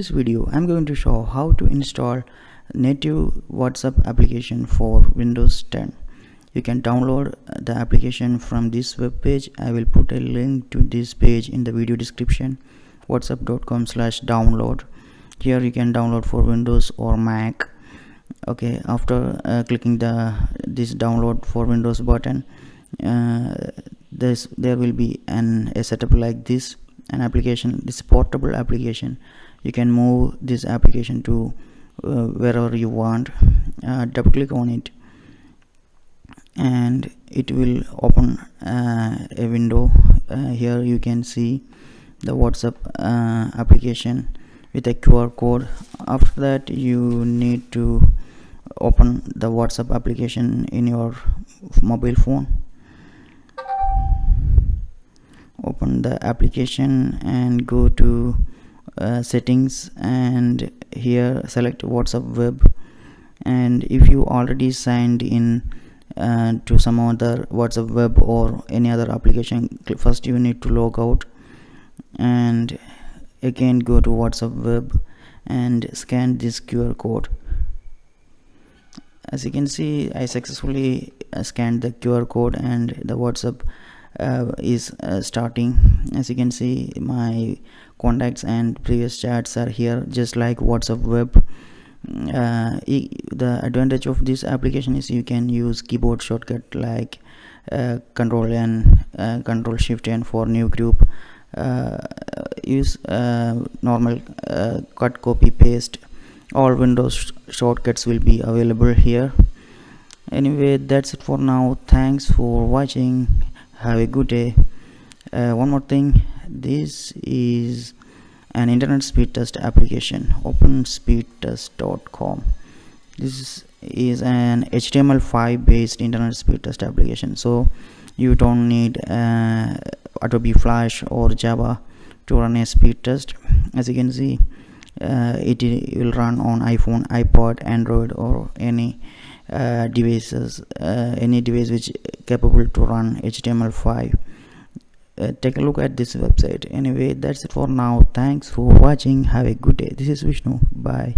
this video, I'm going to show how to install native WhatsApp application for Windows 10. You can download the application from this web page. I will put a link to this page in the video description, whatsapp.com/download. Here you can download for Windows or Mac. Okay, after clicking this download for Windows button, there will be a setup like this. An application, this portable application. You can move this application to wherever you want. Double click on it and it will open a window. Here you can see the WhatsApp application with a QR code. After that, you need to open the WhatsApp application in your mobile phone. Open the application and go to settings, and here select WhatsApp web. And if you already signed in to some other WhatsApp web or any other application, first you need to log out and again go to WhatsApp web and scan this QR code. As you can see, I successfully scanned the QR code and the WhatsApp is starting. As you can see, my contacts and previous chats are here, just like WhatsApp web. The advantage of this application is you can use keyboard shortcut like Control N, Control Shift N for new group. Use normal cut, copy, paste. All Windows shortcuts will be available here. Anyway, that's it for now. Thanks for watching. Have a good day. One more thing, this is an internet speed test application, openspeedtest.com. This is an HTML5 based internet speed test application, so you don't need Adobe Flash or Java to run a speed test. As you can see, it will run on iPhone, iPod, Android, or any devices, any device which capable to run HTML5. Take a look at this website. Anyway, that's it for now. Thanks for watching. Have a good day. This is Vishnu. Bye.